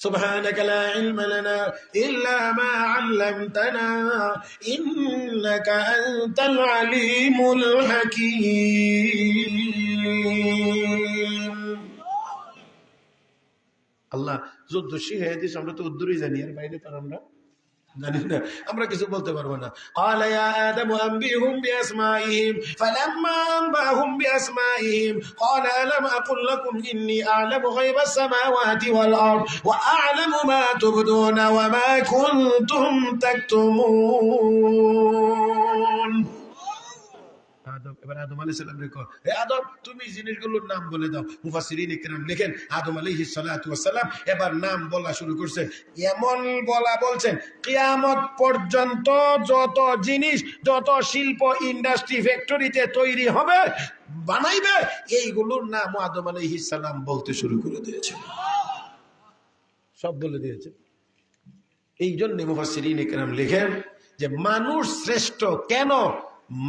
سبحانك لا علم لنا إلا ما علمتنا إنك أنت العليم الحكيم আল্লাহ যুদ্ধ শিখিয়ে দিয়েছে, আমরা তো উদ্দুরই জানি, আর বাইরে তো আমরা জানি না, আমরা কিছু বলতে পারবো না। قال يا آدم أنبئهم بأسمائهم فلما أنبأهم بأسمائهم قال ألم أقل لكم إني أعلم غيب السماوات والأرض وأعلم ما تبدون وما كنتم تكتمون। এবার আদম আলাইহিস সালাম রেখো, হে আদম তুমি জিনিসগুলোর নাম বলে দাও। মুফাসসিরিন ইকরাম লেখেন আদম আলাইহিস সালাতু ওয়াস সালাম এবার নাম বলা শুরু করছেন, এমন বলছেন কিয়ামত পর্যন্ত যত জিনিস, যত শিল্প ইন্ডাস্ট্রি ফ্যাক্টরিতে তৈরি হবে বানাইবে, এইগুলোর নাম আদম আলাইহিস সালাম বলতে শুরু করে দিয়েছেন, সব বলে দিয়েছেন। এই জন্য মুফাসসিরিন ইকরাম লেখেন যে মানুষ শ্রেষ্ঠ কেন?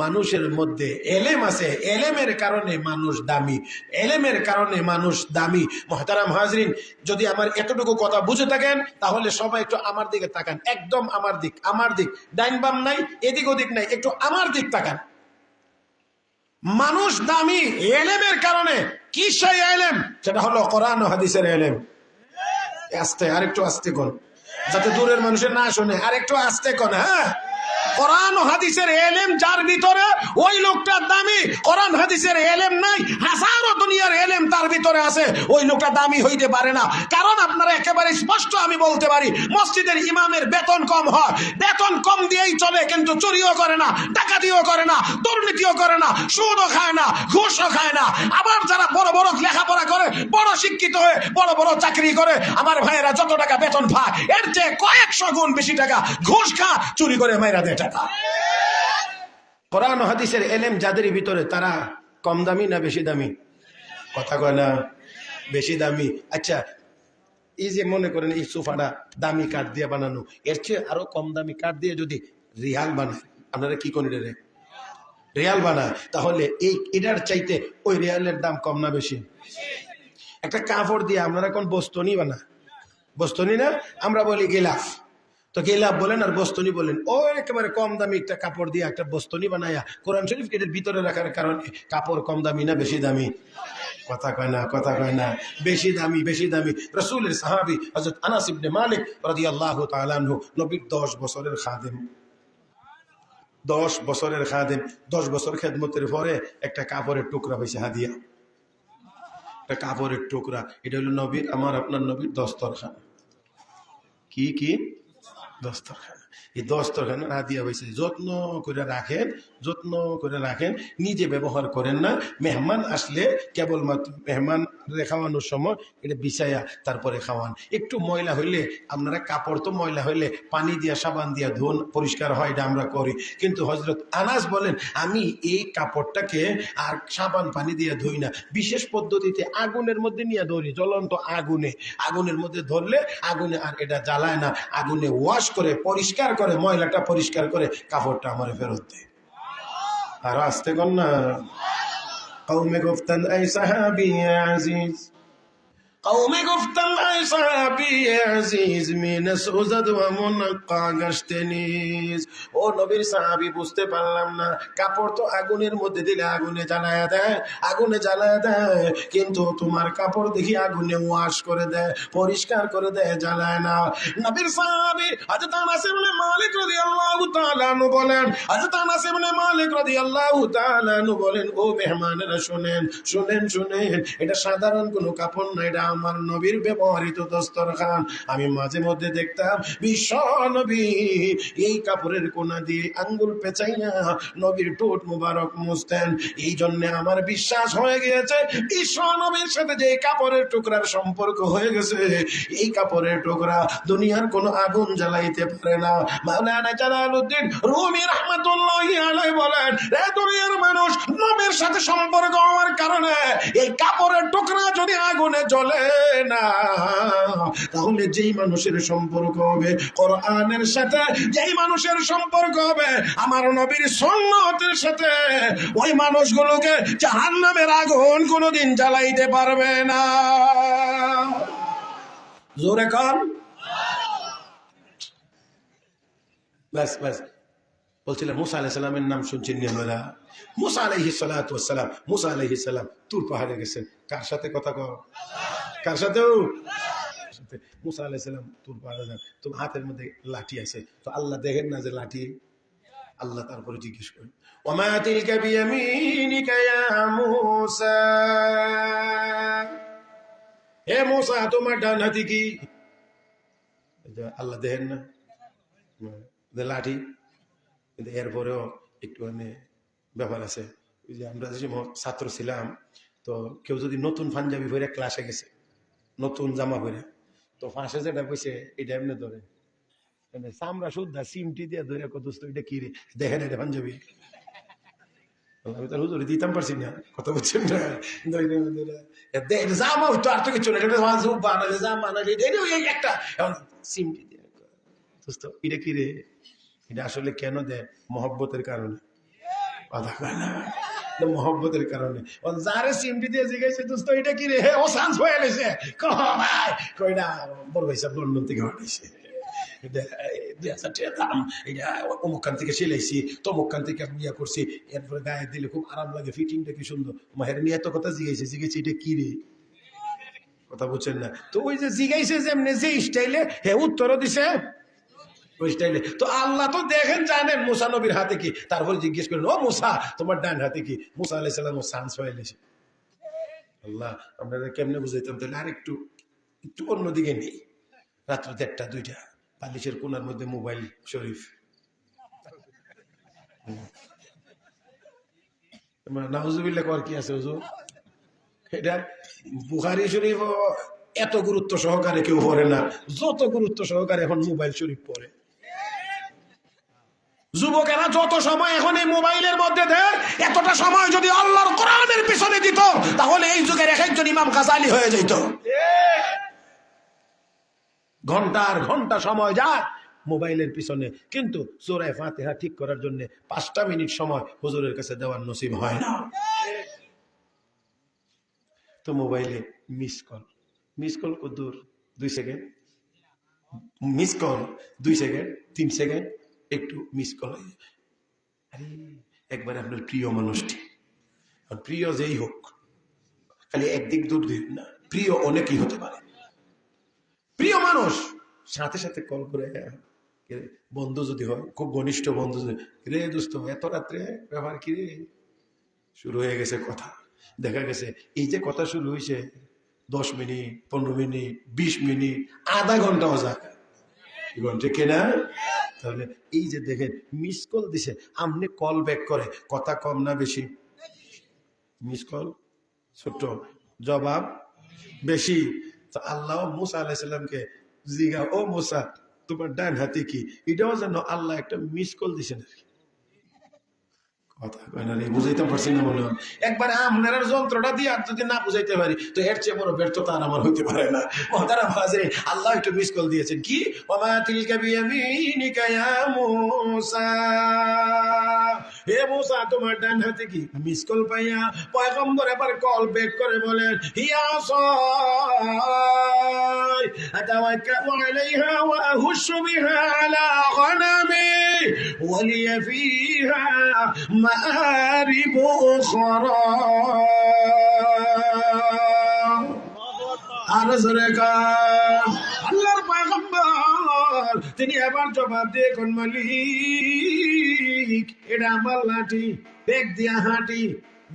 মানুষের মধ্যে এলেম আছে, এলেমের কারণে মানুষ দামি, এলেমের কারণে মানুষ দামি। মুহতারাম হাজরিন, যদি আমার এতটুকু কথা বুঝে থাকেন তাহলে সবাই একটু আমার দিকে তাকান, একদম আমার দিক, আমার দিক, ডাইন বাম নাই, এদিক ওদিক নাই, একটু আমার দিক তাকান। মানুষ দামি এলেমের কারণে। কি সেই এলেম? সেটা হলো কোরআন ও হাদিসের এলেম। আস্তে, আরেকটু আস্তে কোন, যাতে দূরের মানুষের না শুনে, আরেকটু আস্তে কোন। হ্যাঁ, কোরআন ও হাদিসের এলেম যার ভিতরে, ওই লোকটা দামি। কোরআন হাদিসের এলেম নাই, হাজারো দুনিয়ার এলেম তার ভিতরে আছে, ওই লোকটা দামি হইতে পারে না। কারণ আপনারা একেবারে স্পষ্ট আমি বলতে পারি, মসজিদের ইমামের বেতন কম হয়, বেতন কম দিয়েই চলে, কিন্তু চুরিও করে না, ডাকাতিও করে না, দুর্নীতিও করে না, সুদও খায় না, ঘুষও খায় না। আবার যারা বড় বড় লেখাপড়া করে, বড় শিক্ষিত হয়ে বড় বড় চাকরি করে, আমার ভাইয়েরা যত টাকা বেতন পায় এর চেয়ে কয়েকশো গুণ বেশি টাকা ঘুষ খা, চুরি করে মাইরা দেয় টাকা। কোরআন ও হাদিসের এলেম যাদের ভিতরে, তারা কম দামি না বেশি দামি? কথা কয় না, বেশি দামি। আচ্ছা, এই যে মনে করেন এই সোফাটা দামি কাঠ দিয়ে বানানো, এর চেয়ে আরো কম দামি কাঠ দিয়ে যদি রিয়াল বানায়, আপনারা কি করেন রে? রিয়াল বানায়, তাহলে এই এটার চাইতে ওই রিয়ালের দাম কম না বেশি? একটা কাপড় দিয়ে আপনারা কোন বস্তনি বানা, বস্তনি না, আমরা বলি গিলাফ, তো গিলাফ বলেন আর বস্তনি বলেন, ও একেবারে কম দামি একটা কাপড় দিয়ে একটা বস্তনি বানায়া কোরআন শরীফ এটার ভিতরে রাখার কারণে কাপড় কম দামি না বেশি দামি? কথা কয় না, কথা কয় না, বেশি দামি, বেশি দামি। রাসূলের সাহাবী হযরত আনাস ইবনে মালিক রাদিয়াল্লাহু তাআলা আনহু, নবীর 10 বছরের খাদেম, 10 বছরের খাদেম, 10 বছর খেদমতের পরে একটা কাপড়ের টুকরা হয়েছে হাদিয়া, একটা কাপড়ের টুকরা। এটা হলো নবীর, আমার আপনার নবীর দস্তরখানা। কি কি দস্তরখানা? এই দস্তরখানা হাদিয়া হয়েছে, যত্ন করে রাখেন, যত্ন করে রাখেন, নিজে ব্যবহার করেন না। মেহমান আসলে কেবলমাত্র মেহমান খাওয়ানোর সময় এটা বিছাইয়া তারপরে খাওয়ান। একটু ময়লা হইলে আপনারা, কাপড় তো ময়লা হইলে পানি দিয়া সাবান দিয়া ধুন, পরিষ্কার হয়, এটা আমরা করি। কিন্তু হযরত আনাস বলেন, আমি এই কাপড়টাকে আর সাবান পানি দিয়ে ধুই না, বিশেষ পদ্ধতিতে আগুনের মধ্যে নিয়ে ধরি, জ্বলন্ত আগুনে, আগুনের মধ্যে ধরলে আগুনে আর এটা জ্বালায় না, আগুনে ওয়াশ করে পরিষ্কার করে, ময়লাটা পরিষ্কার করে কাপড়টা আমার ফেরত দেয়। আর আসতে কর না। কওমে গফতান এই সাহাবী আজিজ, কওমে গফতান এই সাহাবী আজিজ মিন সুজাদ ওয়া মুনক্কা গাশতেনিস। ও নবীর সাহাবী, বুঝতে পারলাম না, কাপড় তো আগুনের মধ্যে দিলে আগুনে জ্বালায়া দেয়, আগুনে জ্বালায়া দেয়, কিন্তু তোমার কাপড় দেখি আগুনে ওয়াশ করে দেয়, পরিষ্কার করে দেয়, জ্বালায় না। নবীর সাহাবী হযরত আনাস ইবনে মালিক রাদিয়াল্লাহু তাআলা আনহু বলেন, হযরত আনাস ইবনে মালিক রাদিয়াল্লাহু তাআলা আনহু বলেন, ও মেহমানেরা শুনেন, শুনেন, শুনেন, এটা সাধারণ কোনো কাপড় না, এটা আমার নবীর ব্যবহৃত দস্তরখান। আমি মাঝে মধ্যে দেখতাম বিশ্ব নবী এই কাপড়ের কোনা দিয়ে আঙ্গুল পেঁচাইয়া নবীর ঠোঁট মুবারক মুছতেন। এই জন্য আমার বিশ্বাস হয়ে গিয়েছে বিশ্ব নবীর সাথে যে কাপড়ের টুকরার সম্পর্ক হয়ে গেছে, এই কাপড়ের টুকরা দুনিয়ার কোনো আগুন জ্বালাইতে পারে না। মাওলানা জালালউদ্দিন রুমি রাহমাতুল্লাহি আলাইহি বলেন, রে দুনিয়ার মানুষ, নবীর সাথে সম্পর্ক হওয়ার কারণে এই কাপড়ের টুকরা যদি আগুনে জ্বলে না, তাহলে যেই মানুষের সম্পর্ক হবে কোরআনের সাথে, যেই মানুষের সম্পর্ক হবে আমার নবীর সুন্নতের সাথে, ওই মানুষগুলোকে জাহান্নামের আগুন কোনোদিন জ্বালাইতে পারবে না। জোরে কন। ব্যাস ব্যাস, বলছিলাম মুসা আলাইহিস সালামের নাম শুনছেন নি আপনারা? মুসা আলাইহিস সালাতু ওয়াস সালাম, মুসা আলাইহিস সালাম তুর পাহাড়ে গেছেন। কার সাথে কথা কও? কার সাথে? মুসা আলাইহিস সালাম তুর পাহাড়ে যান, তো হাতের মধ্যে লাঠি আছে, তো আল্লাহ দেখেন না যে লাঠি? আল্লাহ তারপরে জিজ্ঞেস করেন, ওমা তিলকা বিয়ামিনিকা ইয়া মুসা, হে মুসা তোমার ডান হাতে কি? আল্লাহ দেখেন না লাঠি? কিন্তু এরপরেও একটু ব্যাপার আছে। ওই যে আমরা যে ছাত্র ছিলাম, তো কেউ যদি নতুন পাঞ্জাবি পরে ক্লাসে গেছে, নতুন জামা পরে, তো ফাঁসে যেটা বসে এটা এমনি ধরে চামড়া শুদ্ধা সিমটি দিয়ে ধরে, কত এটা কি রে, দেখেন এটা পাঞ্জাবি। আমি তো হুজুরে দিতাম পারছি না, কথা বলছেন না, জামা হইতো আর তো কিছু না, জামা একটা সিমটি দিয়ে, এটা কি রে? এটা আসলে কেন দেয়? মহব্বতের কারণে। মহব্বতের কারণে। যারে সিমটি দিয়ে জিজ্ঞাসা দোস্ত এটা কি রে, ও চান্স হয়ে গেছে, কয়টা বড় ভাই সাহেব লন্ডন থেকে হটাইছে, অমুকান থেকে সিলাইছি, তমুকান থেকে ইয়া করছি, এরপরে গায়ে দিলে খুব আরাম লাগে, ফিটিংটা কি সুন্দর। মাহের নিয়ে এত কথা জিজ্ঞাসা এটা কি রে, কথা বলছেন না? তো ওই যে জিজ্ঞাসা যেমনি যে স্টাইলে হে উত্তরও দিছে ওই স্টাইলে। তো আল্লাহ তো দেখেন জানেন মুসা নবীর হাতে কি, তারপরে জিজ্ঞেস করেন ও মুসা তোমার ডান হাতে কি? মুসা আলাইহিস সালাম চান্স হয়ে গেছে। আল্লাহ আপনারা কেমনে বুঝাইতাম তাহলে? আর একটু একটু অন্যদিকে নেই, রাত্র 1টা 2টা, বালিশের কোনার মধ্যে মোবাইল শরীফ, নাউজুবিল্লাহ কর কি আছে হুজুর? এটা বুখারী শরীফ এত গুরুত্ব সহকারে কেউ পড়ে না যত গুরুত্ব সহকারে এখন মোবাইল শরীফ পড়ে। যুবকেরা যত সময় এখন এই মোবাইলের মধ্যে দেয়, এতটা সময় যদি আল্লাহর কোরআনের পিছনে দিত, তাহলে এই যুগের এক একজন ইমাম গাজালি হয়ে যেত। ঘন্টার ঘন্টা সময় যায় মোবাইলের পিছনে, কিন্তু সূরা ফাতিহা ঠিক করার জন্য 5টা মিনিট সময় হুজুরের কাছে দেওয়ার নসিব হয় না। তো মোবাইলে মিস কল কত দূর? 2 second miss call, 2 second 3 second একটু মিস কল। আরে একবার আপনার প্রিয় মানুষটি, প্রিয় যেই হোক, খালি একদিক দূর দিন না, প্রিয় অনেকই হতে পারে। প্রিয় মানুষ সাথে সাথে কল করে, বন্ধু যদি হয় খুব ঘনিষ্ঠ বন্ধু, রে দোস্ত এত রাত্রে ব্যাপার কি রে? শুরু হয়ে গেছে কথা। দেখা গেছে এই যে কথা শুরু হয়েছে 10 মিনিট 15 মিনিট 20 মিনিট আধা ঘন্টাও যায়, ঘন্টা কেনা। তাহলে এই যে দেখেন মিস কল দিছে, আপনি কল ব্যাক করে, কথা কম না বেশি? মিস কল ছোট, জবাব বেশি। তো আল্লাহ মুসা আলাইহিস সালামকে জিজ্ঞা, ও মুসা তোমার ডান হাতে কি? এটাও যেন আল্লাহ একটা মিস কল দিছেন। কথা কয় না রে, বুঝাইতে পারছি না মনে হয়। একবার আপনার যন্ত্রটা দিয়ে আর যদি না বুঝাইতে পারি, তো এর চেয়ে বড় ব্যর্থতা আর আমার হইতে পারে না। মহতারা বাজে, আল্লাহ একটু মিস কল দিয়েছেন কি, ওমা তিলকা বিয়ামিনিকা ইয়া মুসা, হে মুসা তোমার ডান হাতে কি? মিস কল পাইয়া পয়গম্বর এবার কল ব্যাক করে বলেন, হিয়া সাই আতাওয়াক্কালু আলাইহা ওয়া আহুশু বিহা আলা গনামি ওয়া লিয়া ফিহা মাআরিব উখরা। আর জোরে কান আল্লাহর পয়গম্বর তিনি এবার জবাব দিয়ে কোন মালিক এটা আমার লাঠি, বেগ দিয়া হাঁটি,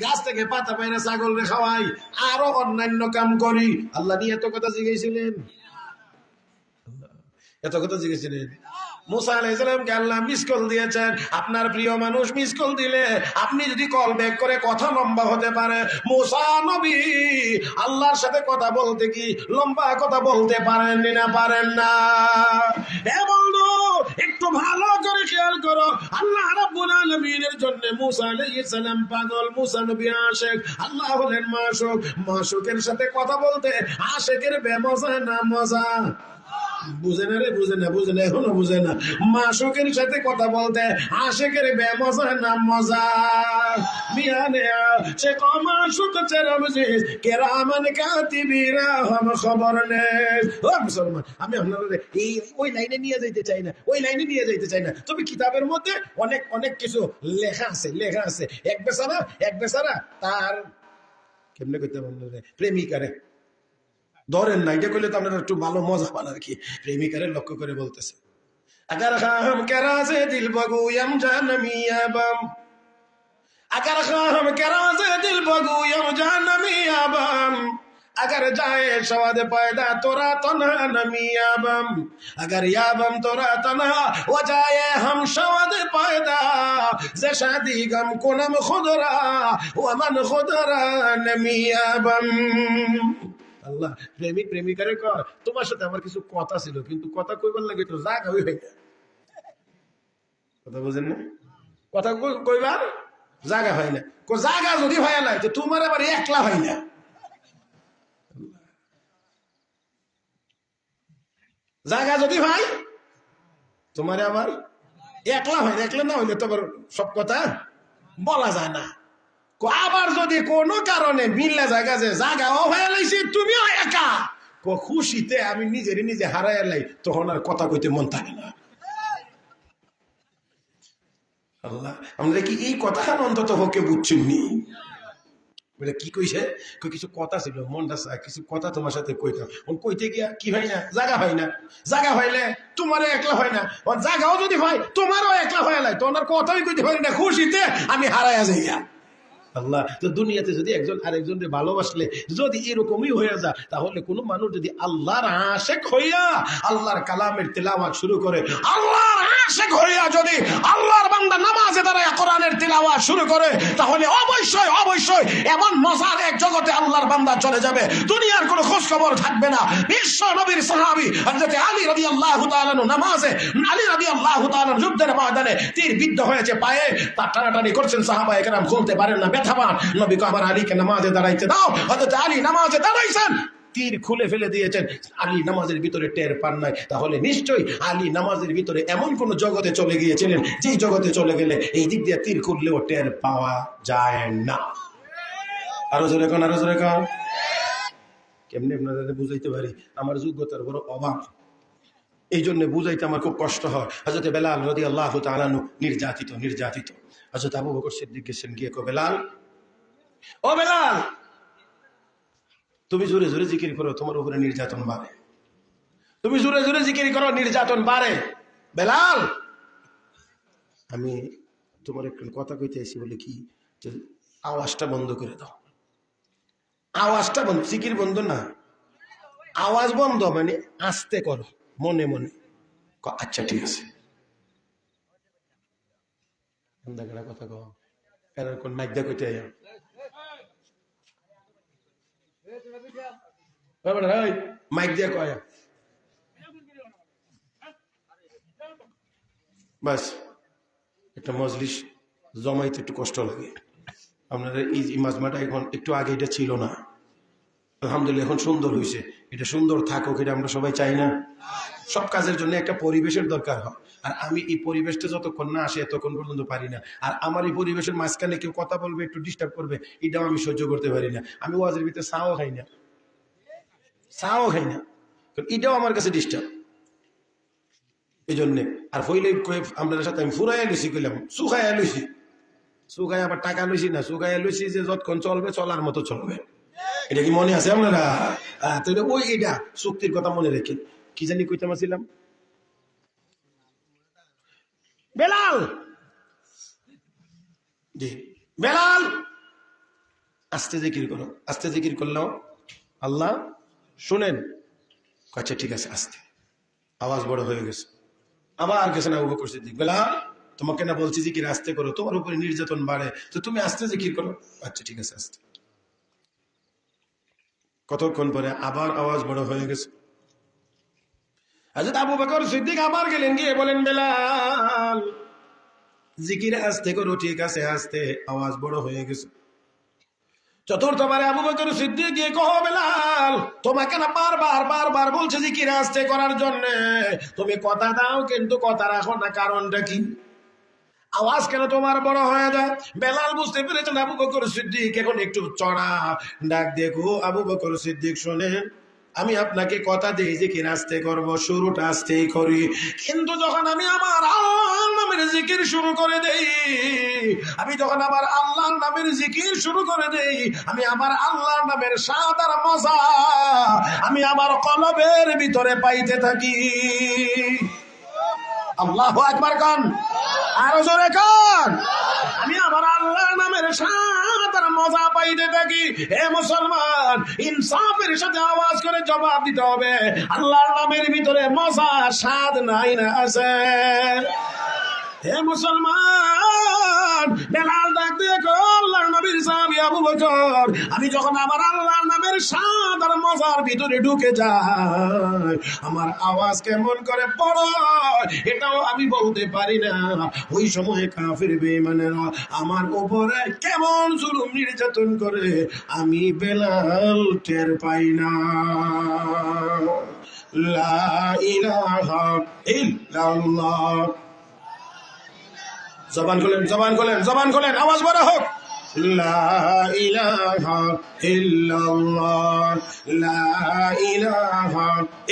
গাছ থেকে পাতা পায়রা ছাগল রে খাওয়াই, আরো অন্যান্য কাম করি। আল্লাহ নিয়ে এত কথা জিজ্ঞেসিলেন, এত কথা জিজ্ঞেসিলেন। মুসা আলাইহিস সালামকে আল্লাহ মিস কল দিয়েছেন। আপনার প্রিয় মানুষ মিস কল দিলে আপনি যদি কল ব্যাক করে কথা লম্বা হতে পারে, মুসা নবী আল্লাহর সাথে কথা বলতে কি লম্বা কথা বলতে পারেন না? পারেন না। এ বন্ধু একটু ভালো করে খেয়াল করো, আল্লাহ রাব্বুল আলামিনের জন্য মুসা আলাইহিস সালাম পাগল, মুসা নবী আশিক, আল্লাহ হলেন মাশুক। মাশুকের সাথে কথা বলতে আশিকের বেমজা না মজা? বুঝে না রে, বুঝে না, বুঝে না, এখনো বুঝে না। মাশূকের সাথে কথা বলতে আশিকের বেমজা না মজা। মিয়ানে সে মাশূক চেরা বুঝিস কেরামান কাতিবিরা হাম খবর নেই। ও মুসলমান, আমি আপনাদের এই ওই লাইনে নিয়ে যাইতে চাই না, ওই লাইনে নিয়ে যাইতে চাই না। তবে কিতাবের মধ্যে অনেক অনেক কিছু লেখা আছে, লেখা আছে। এক বেচারা তার কেমনে করতে প্রেমিকারে ধরেন না, এটা করলে তো আপনারা একটু ভালো মজা পান আর কি। প্রেমিকারে লক্ষ্য করে বলতেছে, আগার খাম কেরাজে দিল বগুয়াম জানমিয়াবাম, আগার খাম কেরাজে দিল বগুয়াম জানমিয়াবাম, अगर जाए शवाद पैदा तोरा तन्हा नमियाबम, अगर याबम तोरा तन्हा वो जाए हम शवाद पैदा जे शादी गम कुनम खुदरा वमन खुदरा नमियाबम। আল্লাহ, প্রেমিক প্রেমিকারে কয় তোমার সাথে আমার কিছু কথা ছিল, কিন্তু কথা কইবার লাগে তো জায়গা হই না। কথা বুঝেন না? কথা কইবার জায়গা হয় না। জায়গা যদি হয় না তো তোমার আবার একলা হয় না। জায়গা যদি হয় তোমার আবার একলা হয় না। একলা না হইলে তো আবার সব কথা বলা যায় না। আবার যদি কোনো কারণে মিললে জায়গা যে জায়গাও হয়ে লাইছি তুমিও একা, খুশিতে আমি নিজে হারাই লাই, তখন আর কথা কইতে মন থাকে না। আল্লাহ, আমরা কি এই কথা অন্তত হকে বুঝছেননি? কি কইছে, কিছু কথা ছিল মনটা চায়, কিছু কথা তোমার সাথে কইতাম, কইতে গিয়া কি হয় না, জায়গা হয় না। জায়গা হইলে তোমারও একলা হয় না, জায়গাও যদি হয় তোমারও একলা হয়ে লাই, তোমার কথাই কইতে পারি না, খুশিতে আমি হারাইয়া যাই। আল্লাহ, তো দুনিয়াতে যদি একজন আরেকজনকে ভালোবাসলে যদি এরকমই হয়ে যায়, তাহলে কোন মানুষ যদি আল্লাহর আশিক হইয়া আল্লাহর কালামের তিলাওয়াত শুরু করে, আল্লাহর আশিক হইয়া যদি আল্লাহর বান্দা নামাজে দাঁড়ায় কোরআনের তিলাওয়াত শুরু করে, তাহলে অবশ্যই অবশ্যই এমন মজার এক জগতে আল্লাহর বান্দা চলে যাবে, দুনিয়ার কোনো খোঁজ খবর থাকবে না। বিশ্ব নবীর সাহাবী হযরত আলী রাদিয়াল্লাহু তাআলা নামাজে, আলী রাদিয়াল্লাহু তাআলা যুদ্ধের ময়দানে তীর বিদ্ধ হয়েছে পায়ে, তার টানাটানি করছেন সাহাবায়ে কেরাম, খুলতে পারেন না, ব্যথাবান। নবী কো আমার আলীকে নামাজে দাঁড়াইতে দাও। হযরত আলী নামাজে দাঁড়াইছেন, তীর খুলে ফেলে দিয়েছেন, আলী নামাজের ভিতরে টের পান নাই। তাহলে নিশ্চয়ই আলী নামাজের ভিতরে এমন কোন জগতে চলে গিয়েছিলেন যেই জগতে চলে গেলে এই দিক দিয়ে তীর খুললেও টের পাওয়া যায় না। আরো জোরে কোন, আরো জোরে কোন। কেমনে আপনাদের বুঝাইতে পারি, আমার যোগ্যতার বড় অভাব, এই জন্য বুঝাইতে আমার খুব কষ্ট হয়। হযরত বেলাল রাদিয়াল্লাহু তাআলা নির্যাতিত। হযরত আবু বকর সিদ্দিক গেছেন, গিয়ে কো বেলাল, ও বেলাল, তুমি জোরে জোরে জিকির করো, তোমার উপরে নির্যাতন বাড়ে। তুমি জোরে জোরে জিকির করো, নির্যাতন বাড়ে। বেলাল, আমি তোমার একটু কথা কইতে আইছি, বলে কি, আওয়াজটা বন্ধ করে দাও। আওয়াজটা বন্ধ, জিকির বন্ধ না, আওয়াজ বন্ধ, মানে আস্তে করো মনে মনে। আচ্ছা ঠিক আছে। কথা কও, কোন মাইক দা কইতে আইয়া মাইক দিয়া কয়া, বাস একটা মজলিস জমাইতে একটু কষ্ট লাগে। আপনারা এই মাজমাটা এখন একটু আগে এটা ছিল না, আলহামদুলিল্লাহ এখন সুন্দর হয়েছে। এটা সুন্দর থাকুক, এটা আমরা সবাই চাই না? সব কাজের জন্য একটা পরিবেশের দরকার হয়, আর আমি এই পরিবেশটা যতক্ষণ না আসে ততক্ষণ পর্যন্ত পারি না। আর আমার এই পরিবেশের মাঝখানে কেউ কথা বলবে, একটু ডিস্টার্ব করবে, এটাও আমি সহ্য করতে পারি না। আমি ওয়াজের ভিতরে চাও খাই না, এটাও আমার কাছে ডিস্টার্ব। এই জন্যে আর হইলে আপনাদের সাথে আমি ফুরাইয়া লুছি, কইলাম শুকাইয়া লুছি, শুকাই আবার টাকা লুছি না, শুকাইয়া লুছি যে যতক্ষণ চলবে চলার মতো চলবে। এটা কি মনে আছে আপনারা? ওই এটা চুক্তির কথা মনে রেখে, কি জানি কইতে মাছিলাম, বেলাল, জি বেলাল, আস্তে জিকির করো। আস্তে জিকির করলেও আল্লাহ শুনেন। আচ্ছা ঠিক আছে, আস্তে, আওয়াজ বড় হয়ে গেছে। আবার গেছেন আবু বকর সিদ্দিক, বেলাল তোমাকে না বলছি জিকির আস্তে করো, তোমার উপরে নির্যাতন বাড়ে, তো তুমি আস্তে জিকির করো। আচ্ছা ঠিক আছে, আস্তে। কতক্ষণ পরে আবার আওয়াজ বড় হয়ে গেছে। হযরত আবু বকর সিদ্দিক আবার গেলেন, গিয়ে বলেন বেলাল জিকির আস্তে করো। ঠিক আছে, আস্তে, আওয়াজ বড় হয়ে গেছে। চতুর্থবারে আবু বকর সিদ্দিক গিয়ে কহ বেলাল বেলাল, তোমাকে না বারবার বারবার বলছে জিকির আস্তে করার জন্য, তুমি কথা দাও কিন্তু কথা রাখো না, কারণটা কি? আওয়াজ কেন তোমার বড় হয়ে যায়? বেলাল বুঝতে পেরেছেন আবু বকর সিদ্দিক এখন একটু চড়া। ডাক দেখো আবু বকর সিদ্দিক, শোনেন, আমি আপনাকে কথা দিই যে কি আস্তে করব, শুরুটা আস্তেই করি, কিন্তু যখন আমি আমার আল্লাহর নামের জিকির শুরু করে দেই, আমি যখন আমার আল্লাহর নামের জিকির শুরু করে দেই, আমি আমার আল্লাহর নামের স্বাদ আর মজা আমি আমার কলবের ভিতরে পাইতে থাকি। আল্লাহু আকবার কান, আরো জোরে কান। আমি আমার আল্লাহর নামের স্বাদ আর মজা পাইতে থাকি। হে মুসলমান, ইনসাফের সাথে আওয়াজ করে জবাব দিতে হবে, আল্লাহর নামের ভিতরে মজা স্বাদ নাই না আছে? হে মুসলমান, বেলাল ডাক দিয়ে আল্লাহর নবীর সাহাবী আবু বকর, আমি যখন আমার আল্লাহর নামের স্বাদ আর মজার ভিতরে ঢুকে যাই, আমার আওয়াজ কেমন করে পড়ে এটাও আমি বলতে পারি না। ওই সময় কাফির বেঈমানেরা আমার উপরে কেমন জুলুম নির্যাতন করে আমি বেলাল টের পাই না। লা ইলাহা ইল্লাল্লাহ। জবান খোলেন, জবান খোলেন, জবান খোলেন, আওয়াজ বড় হোক। লা ইলাহা ইল্লাল্লাহ, লা ইলাহা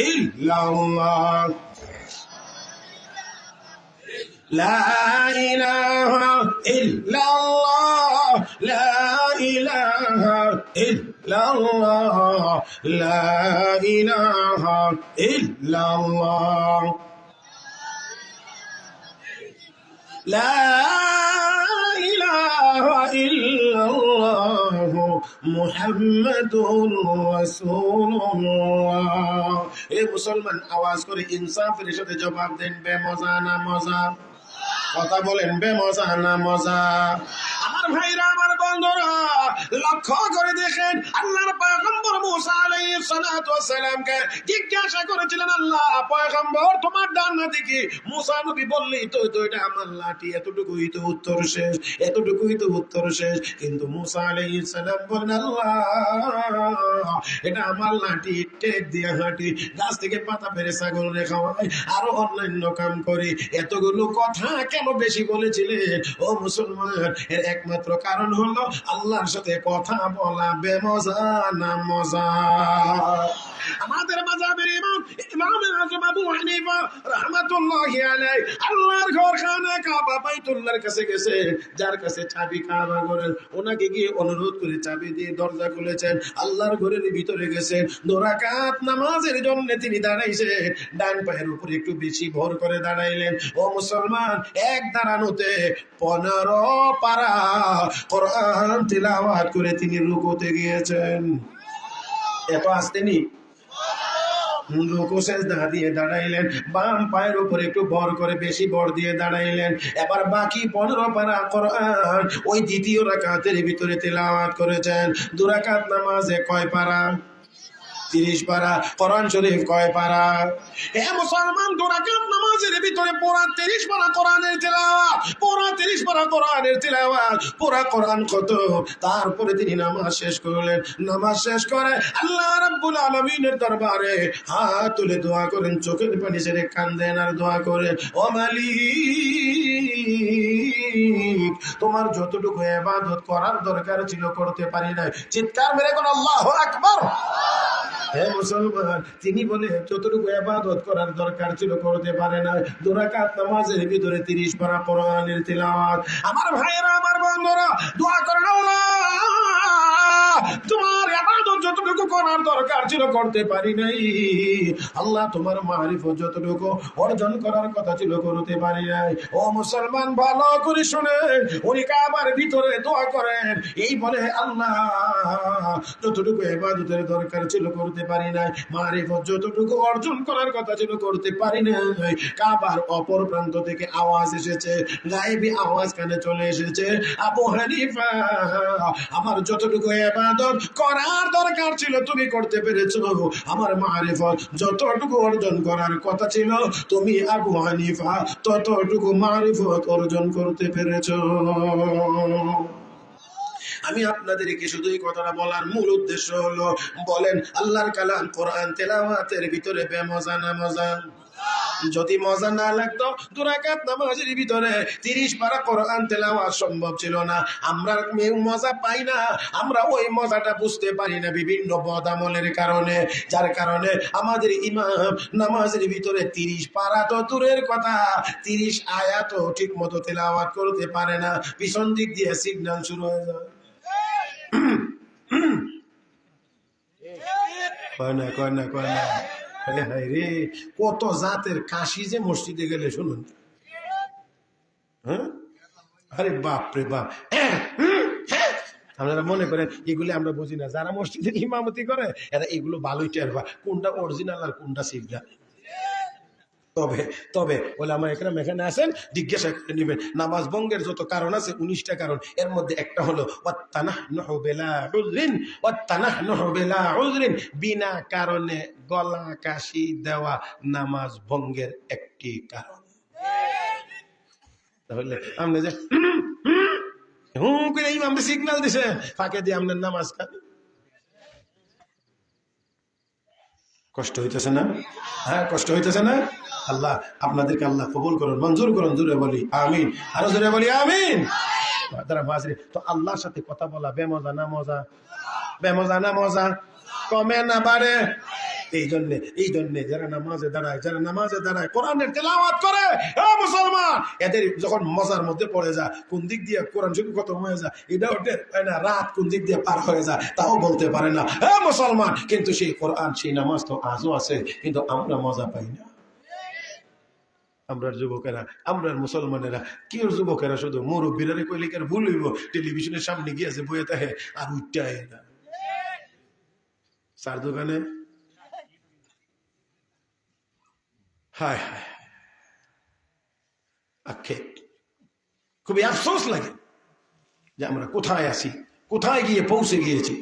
ইল্লাল্লাহ, লা ইলাহা ইল্লাল্লাহ, লা ইলাহা ইল্লাল্লাহ, লা ইলাহা ইল্লাল্লাহ, লা ইলাহা ইল্লাল্লাহ মুহাম্মাদুর রাসূলুল্লাহ। এ মুসলমান, আওয়াজ করে ইনসাফের সাথে জবাব দেন, বেমজা না মজা? কথা বলেন, বেমজা না মজা? আমার ভাইরা, আমার বন্ধুরা, লক্ষ্য করে দেখেন, আল্লাহর পয়গম্বর মুসা আলাইহিস সালাতু ওয়াস সালামকে জিজ্ঞাসা করেছিলেন, আল্লাহ পয়গম্বর তোমার ডান হাতে কি? মুসা নবী বললেই তো এটা আমার লাঠি, এতটুকুই তো উত্তর শেষ, এতটুকুই তো উত্তর শেষ। কিন্তু মুসা আলাইহিস সালাম বলেন, আল্লাহ এটা আমার লাঠি, টেক দিয়ে হাঁটি, গাছ থেকে পাতা পেরে ছাগলরে খাওয়াই, আরো অন্যান্য কাম করি। এতগুলো কথা কেন বেশি বলেছিলেন? ও মুসলমান, এর একমাত্র কারণ হলো আল্লাহর সাথে কথা বলা বেমজা না মজা? আমাদের মাযহাবের ইমাম আযম আবু হানিফা রাহমাতুল্লাহি আলাইহি আল্লাহর ঘর খানা কাবা বাইতুল্লাহর কাছে গেছে, যার কাছে চাবি কাবা ঘরের, ওনাকে গিয়ে অনুরোধ করে চাবি দিয়ে দরজা খুলেছেন। আল্লাহর ঘরের ভিতরে গেছেন, 2 রাকাত নামাজের জন্য তিনি দাঁড়াইছেন, ডান পায়ের উপরে একটু বেশি ভর করে দাঁড়াইলেন। ও মুসলমান, এক দাঁড়ানোতে 15 পারা কোরআন তিলাওয়াত করে তিনি রুকুতে গিয়েছেন। এত আসতেনি রুকু সেজদা দিয়ে দাঁড়াইলেন, বাম পায়ের উপরে একটু ভর করে বেশি ভর দিয়ে দাঁড়াইলেন। এবার বাকি 15 পারা কোরআন ওই দ্বিতীয় রাকাতের ভিতরে তিলাওয়াত করেছেন। 2 রাকাত নামাজে কয় পারা? 30 পারা। কোরআন শরীফ কয় পারা? হে মুসলমান, 2 রাকাত নামাজের ভিতরে পুরা 30 পারা কোরআনের তিলাওয়াত, পুরা 30 পারা কোরআনের তিলাওয়াত, পুরা কোরআন কত? তারপরে তিনি নামাজ শেষ করলেন। নামাজ শেষ করে আল্লাহ রাব্বুল আলামিনের দরবারে হাত তুলে দোয়া করেন, চোখের পানি ছেড়ে কান্দেন আর দোয়া করেন, ও মালিক, তোমার যতটুকু ইবাদত করার দরকার ছিল করতে পারি নাই। চিৎকার মেরে কোন আল্লাহু আকবার। হে মুসলমান, তিনি বলে যতটুকু ইবাদত করার দরকার ছিল করতে পারে না। 2 রাকাত নামাজের ভিতরে 30 পারা কোরআনের তিলাওয়াত। আমার ভাইয়েরা, আমার বন্ধুরা, দোয়া করেন, আল্লাহ তোমার ইবাদত যতটুকু করার দরকার ছিল করতে পারি নাই। আল্লাহ তোমার মারিফত যতটুকু অর্জন করার কথা ছিল করতে পারি নাই। ও মুসলমান, ভালো করে শুনেন, উনি কাবার ভিতরে দোয়া করেন, এই বলে আল্লাহ যতটুকু ইবাদতের দরকার ছিল করতে পারি নাই, মারিফত যতটুকু অর্জন করার কথা ছিল করতে পারি নাই। কাবার অপর প্রান্ত থেকে আওয়াজ এসেছে, গায়েবী আওয়াজ কানে চলে এসেছে, আবু হানিফা, আমার যতটুকু ইবাদত করার দরকার ছিল তুমি করতে পেরেছো, আমার মারিফত যতটুকু অর্জন করার কথা ছিল তুমি আবু হানিফা ততটুকু মারিফত অর্জন করতে পেরেছো। আমি আপনাদেরকে শুধু এই কথাটা বলার মূল উদ্দেশ্য হলো, বলেন আল্লাহর কালাম কোরআন তেলাওয়াতের ভিতরে বেমজা না মজা? যদি মজা না লাগতো 2 রাকাত নামাজের ভিতরে 30 পারা কোরআন তেলাওয়াত সম্ভব ছিল না। আমরা মজা পাই না, আমরা ওই মজাটা বুঝতে পারি না বিভিন্ন বদামলের কারণে, যার কারণে আমাদের ইমাম নামাজের ভিতরে 30 পারা তো দূরের কথা, 30 আয়াতও ঠিক মতো তেলাওয়াত করতে পারে না। পিছন দিক দিয়ে সিগন্যাল শুরু হয়ে যায়। কয় না রে, কত জাতের কাশি যে মসজিদে গেলে শুনুন। হ্যাঁ, আরে বাপ রে বাপ। আপনারা মনে করেন এগুলি আমরা বুঝি না, যারা মসজিদের ইমামতি করে এরা এগুলো ভালোই টের পায় কোনটা অরিজিনাল আর কোনটা সিগন্যাল। তবে ওলামা একরাম এখানে আছেন, জিজ্ঞাসা করে নেবেন। নামাজ ভঙ্গের যত কারণ আছে 19টা কারণ, এর মধ্যে একটা হলো বিনা কারণে গলা কাশি দেওয়া নামাজ ভঙ্গের একটি কারণ। তাহলে আপনি যে ইমাম সিগন্যাল দিছে, ফাঁকে দিয়ে আপনার নামাজ কষ্ট হইতেছে না? হ্যাঁ, কষ্ট হইতেছে না? আল্লাহ আপনাদেরকে আল্লাহ কবুল করুন, মঞ্জুর করুন। জোরে বলি আমিন, আরো জোরে বলি আমিন। তো আল্লাহর সাথে কথা বলা বেমজা না মজা? বেমজা না মজা? কমে না বাড়ে? এই জন্যে যারা নামাজে দাঁড়ায় কোরআনের তেলাওয়াত করে, মুসলমান এদের যখন মজার মধ্যে পড়ে যায়, কোন দিক দিয়ে কোরআন শরীফ খতম হয়ে যায় এটা ওঠে না, রাত কোন দিক দিয়ে পার হয়ে যায় তাও বলতে পারে না মুসলমান। কিন্তু সেই কোরআন সেই নামাজ তো আজও আছে, কিন্তু আমরা মজা পাই না। আমরার যুবকেরা, আমরার মুসলমানেরা, কি যুবকেরা শুধু মুরব্বীরা কইলিকার ভুল হইব, টেলিভিশনের সামনে গিয়েছে বইয়ে থাকে আর উঠতে না চার দোকানে। হায় হায়, আক্ষেপ, খুবই আফসোস লাগে যে আমরা কোথায় আছি, কোথায় গিয়ে পৌঁছে গিয়েছি।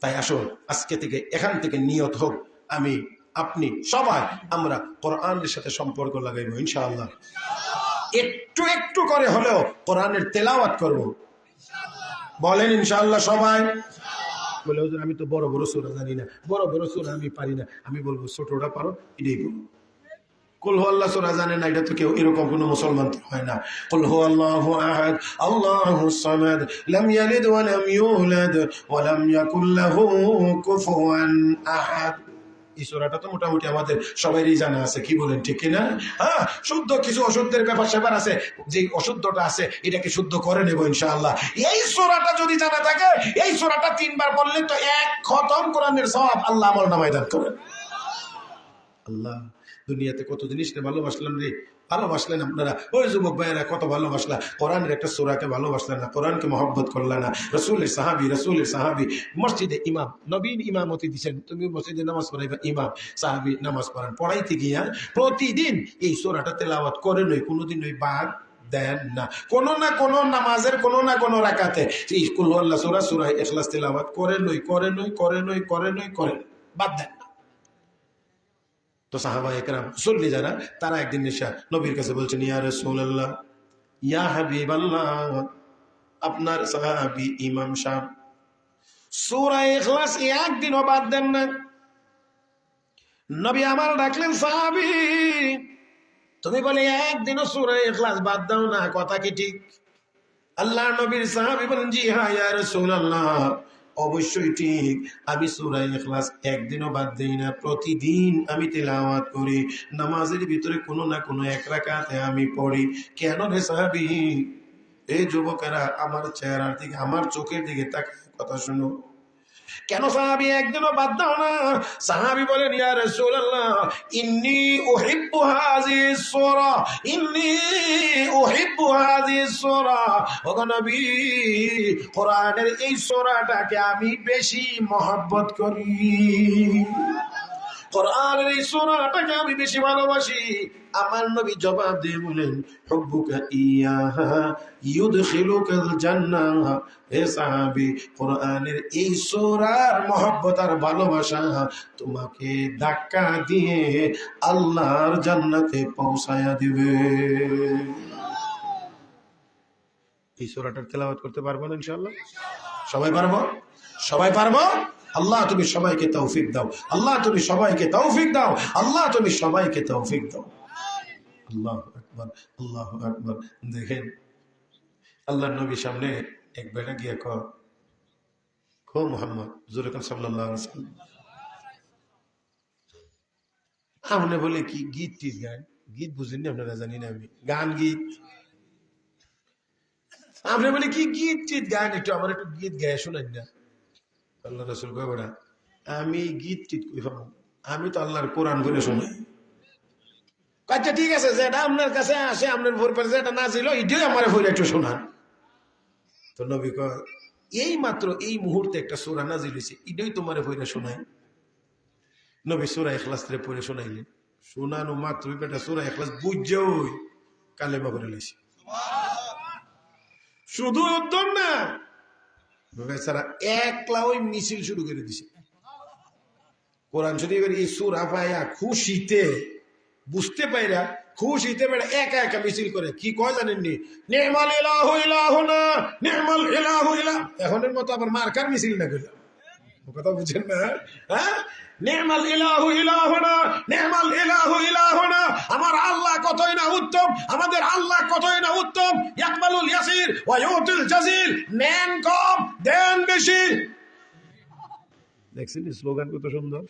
তাই আসুন আজকে থেকে এখান থেকে নিয়ত হোক, আমি আপনি সবাই আমরা কোরআনের সাথে সম্পর্ক লাগাইব ইনশাআল্লাহ। একটু একটু করে হলেও কোরআনের তেলাওয়াত করব, বলেন ইনশাআল্লাহ সবাই। বলে হুজুর আমি তো বড় বড় সূরা জানি না, বড় বড় সূরা আমি পারি না। আমি বলবো ছোটটা পারো, এটাই বলবো। কুল হু আল্লাহ সূরা জানে না, এটা তো কেউ এরকম কোনো মুসলমান তো হয় না। কুল হু আল্লাহু আহাদ আল্লাহুস সামাদ লাম ইয়ালিদ ওয়া লাম ইউলাদ ওয়া লাম ইয়াকুল লাহু কুফুয়ান আহাদ। এই সূরাটা তো মোটামুটি আমাদের সবারই জানা আছে, কি বলেন ঠিক কিনা? হ্যাঁ, শুদ্ধ কিছু অশুদ্ধের ব্যাপার স্যাপার আছে, যে অশুদ্ধটা আছে এটাকে শুদ্ধ করে নেব ইনশাআল্লাহ। এই সূরাটা যদি জানা থাকে, এই সূরাটা 3 বার পড়লে তো 1 খতম কোরআনের সওয়াব আল্লাহ আমল নামায় দান করেন। আল্লাহ দুনিয়াতে কত জিনিস ভালোবাসলেন রে, ভালোবাসলেন আপনারা। ওই যুবক ভাইয়েরা কত ভালোবাসলা, কোরআনের একটা সূরাকে ভালোবাসলেন না, কোরআনকে মহব্বত করলেন না। রসুলের সাহাবি মসজিদে ইমাম, নবীন ইমামতি দিচ্ছেন, তুমি মসজিদে নামাজ পড়াইবা, ইমাম সাহাবি নামাজ পড়ান, পড়াইতে গিয়া প্রতিদিন এই সূরাটা তেলাওয়াত করে নই, কোনোদিন ওই বাদ দেন না। কোন না কোন নামাজের কোন না কোন রাকাতে এই কুল হু আল্লাহ সূরা ইখলাস তেলাওয়াত করে নই, বাদ দেন না। তো সাহাবা একরাম মুসল্লি যারা, তারা একদিন এসে নবীর কাছে বলছেন, ইয়া রাসূলুল্লাহ, ইয়া হাবিবাল্লাহ, আপনার সাহাবী ইমাম সাহেব সূরা ইখলাস একদিনও বাদ দেন না। নবী আমার ডাকলেন, সাহাবী তুমি বলে একদিনও সূরা ইখলাস বাদ দাও না, কথা কি ঠিক? আল্লাহ নবীর সাহাবী বলেন, জি হ্যাঁ ইয়া রাসূলুল্লাহ, অবশ্যই ঠিক, আমি সূরা ইখলাস একদিনও বাদ দেই না, প্রতিদিন আমি তেলাওয়াত করি, নামাজের ভিতরে কোনো না কোনো 1 রাকাতে আমি পড়ি। কেন রে সাহাবী? এই যুবকেরা আমার চেহারার দিকে, আমার চোখের দিকে তাকায় কথা শুনো। কেন সাহাবী একদিনও বাদ দাও না? সাহাবী বলেন, ইয়া রাসূলুল্লাহ, ইন্নী উহিব্বু হাযিহিস সূরা, ওগো নবী, কোরআনের এই সূরাটাকে আমি বেশি মহব্বত করি, কোরআনের এই সূরাটাকে আমি বেশি ভালোবাসি। আমার নবী জবাব দিয়ে বলেন, হুব্বুকা ইয়াহা ইউদখিলুকাল জান্নাহ। হে সাহাবী, কোরআনের এই সূরার মহব্বত আর ভালোবাসা তোমাকে ধাক্কা দিয়ে আল্লাহর জান্নাতে পৌঁছায়া দিবে। এই সূরাটার তেলাওয়াত করতে পারবো না ইনশাআল্লাহ? সবাই পারবো? সবাই পারবো? আল্লাহ তুমি সবাইকে তৌফিক দাও, আল্লাহ তুমি সবাইকে তৌফিক দাও, আল্লাহ তুমি সবাইকে তৌফিক দাও। আল্লাহু আকবার, আল্লাহু আকবার। দেখেন আল্লাহর নবীর সামনে এক বেটা গিয়ে খো মোহাম্মদ জোরে কোন সাল্লাল্লাহু আলাইহি ওয়াসাল্লাম। আমরা বলে কি গীত টিত গান, গীত বুঝেননি আপনারা, জানি না আমি গান গীত। আমরা বলে কি গীত টিত গান, একটু আমার একটু গীত গায়ে শোনাই না। আল্লাহ রাসূল কয় বেটা আমি গীত টিত কই পাবো, আমি তো আল্লাহর কোরআন করে শোনাই। আচ্ছা ঠিক আছে, যেটা আপনার কাছে আসে আপনার ভোর পরে যেটা না ছিল এটাই আমার ভোর একটু শোনান। তো নবী কয় এই মাত্র এই মুহূর্তে একটা সূরা নাযিল হইছে, এটাই তোমারে ভোরে শোনাই। নবী সূরা ইখলাস রে পড়ে শোনাইলেন। শোনানো মাত্র বেটা সূরা ইখলাস বুঝছেও কালেমা পড়ে লাইছে। শুধু উত্তর না, বেচারা একলা ওই মিছিল শুরু করে দিছে। কোরআন শরীফের এই সূরা পায়া খুশিতে, বুঝতে পাইরা খুশিতে বেড়া একা একা মিছিল করে। কি কয় জানেননি? নি'মাল ইলাহু ইলাহুনা, নি'মাল ইলাহু ইলাহ। এখনের মতো আবার মার্কার মিছিল না কইলাম, কথা বুঝছেন না? হ্যাঁ, নি'মাল ইলাহু ইলাহুনা, নি'মাল ইলাহু ইলাহুনা। আমার আল্লাহ কতই না উত্তম, আমাদের আল্লাহ কতই না উত্তম। ইয়াকবালুল ইয়াসির ওয়া ইউতিল জাজিল, নেন কম দেন বেশি। দেখছেন স্লোগান কত সুন্দর।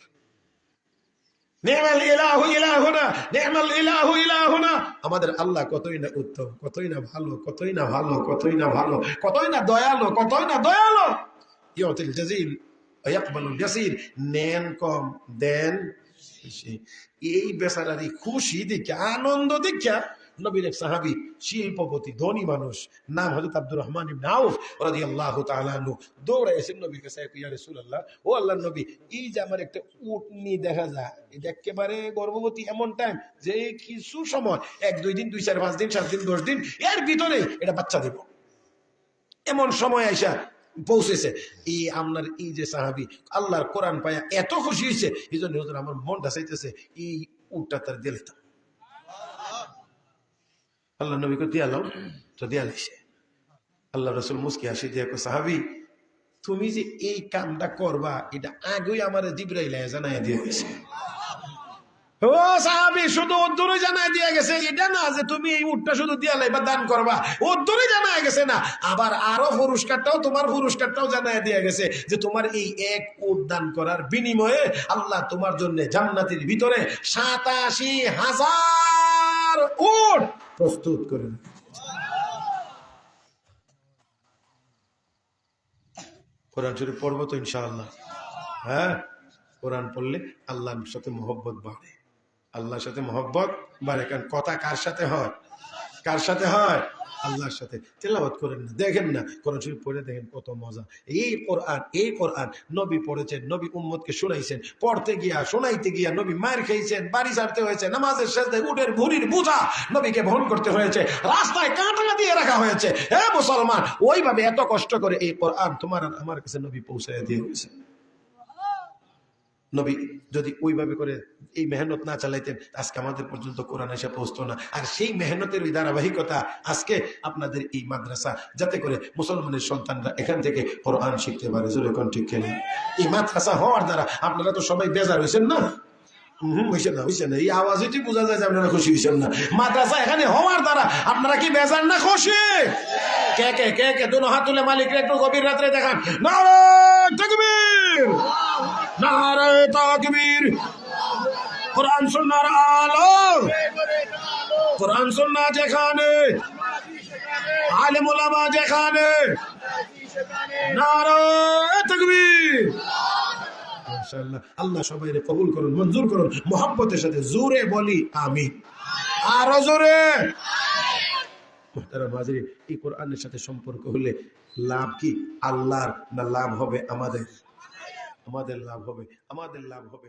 নি'মাল ইলাহু ইলাহুনা, নি'মাল ইলাহু ইলাহুনা। আমাদের আল্লাহ কতই না উত্তম, কতই না ভালো, কতই না ভালো, কতই না ভালো, কতই না দয়ালু, কতই না দয়ালু। ইউতিল জাজিল ওয়া ইয়াকবালুল ইয়াসির, নেন কম দেন বেশি। এই বেচারারই খুশি দেখা, আনন্দ দেখা নবীর এক সাহাবী, শিল্পপতি ধনী মানুষ, নাম হযরত আব্দুর রহমান ইবনে আউফ রাদিয়াল্লাহু তাআলা আনহু, দৌড়ে এসে নবীর কাছে, ইয়া রাসূলুল্লাহ, ও আল্লাহর নবী, এই যে আমার একটা উটনি দেখা যায়, এটা একেবারে গর্ভবতী, এমন টাইম যে কিছু সময় 1-2 দিন, 2-4-5 দিন, 7 দিন, 10 দিন এর ভিতরে এটা বাচ্চা দেব, এমন সময় আইসা পৌঁছেছে। এই আপনার এই যে সাহাবী আল্লাহর কোরআন পায়া এত খুশি হয়েছে, এই জন্য হুজুর আমার মনটা চাইতেছে এই উটটা তার দিয়ে দিতাম। আল্লাহ নবীকে দিয়া লাও, তো দিয়া লাইছে। আল্লাহ রাসূল মুস্কি হাসি দিয়ে কয়, সাহাবী তুমি যে এই কামটা করবা এটা আগেই আমার জিবরাইল জানাইয়া দিয়ে গেছে। ও সাহাবী, শুধু উদ্দরে জানাই দিয়ে গেছে, এটা না যে তুমি এই উটটা শুধু দিয়া লাইবা দান করবা, উদ্দরে জানাই গেছে না, আবার আরো পুরস্কারটাও, তোমার পুরস্কারটাও জানাই দিয়ে গেছে যে তোমার এই এক উট দান করার বিনিময়ে আল্লাহ তোমার জন্য জান্নাতের ভিতরে 87,000 উট প্রস্তুত করে রেখেছে। কোরআন শরীফ পড়বো তো ইনশাআল্লাহ। হ্যাঁ, কোরআন পড়লে আল্লাহর সাথে মহব্বত বাড়ে, আল্লাহর সাথে মহব্বত বাড়ে। কারণ কথা কার সাথে হয়? কার সাথে হয়? আল্লাহর সাথে। তেলাওয়াত করেন না, দেখেন না, কোরআন শরীফ পড়ে দেখেন কত মজা। এই কোরআন নবী পড়েছেন, নবী উম্মতকে শোনাইছেন, পড়তে গিয়া শোনাইতে গিয়া নবী মায়ের খেয়েছেন, বাড়ি ছাড়তে হয়েছে, নামাজের সাথে উটের ভুঁড়ির বোঝা নবীকে বহন করতে হয়েছে, রাস্তায় কাঁটা দিয়ে রাখা হয়েছে। হে মুসলমান, ওইভাবে এত কষ্ট করে এই কোরআন তোমার আর আমার কাছে নবী পৌঁছায় দিয়ে হয়েছে। নবী যদি ওইভাবে করে এই মেহনত না চালাইতেন, আজকে আমাদের পর্যন্ত কোরআন এসে পৌঁছতো না। আর সেই মেহনতের ওই ধারাবাহিকতা আজকে আপনাদের এই মাদ্রাসা, যাতে করে মুসলমানের সন্তানরা এখান থেকে কোরআন শিখতে পারে। জোরে কোন ঠিক কেন? এই মাদ্রাসা হওয়ার দ্বারা আপনারা তো সবাই বেজার হয়েছেন না? হয়েছে না, এই আওয়াজটি বোঝা যায় যে আপনারা খুশি হয়েছেন না। মাদ্রাসা এখানে হওয়ার দ্বারা আপনারা কি বেজার না খুশি? কে কে কে কে দুনো হাত তুলে মালিকরা একটু গভীর রাত্রে দেখান। নারে তাকবীর, নারে তাকবীর। কোরআন সুন্নাহর আলো, কোরআন সুন্নাহ যেখানে, আলেম ওলামা যেখানে, নারে তাকবীর। মাশাআল্লাহ, আল্লাহ সবাইকে কবুল করুন, মঞ্জুর করুন। মোহাব্বতের সাথে জোরে বলি আমিন, আরো জোরে। মুহতারাম হাজিরিন, এই কোরআনের সাথে সম্পর্ক হলে লাভ কি আল্লাহর, না লাভ হবে আমাদের? আমাদের লাভ হবে, আমাদের লাভ হবে।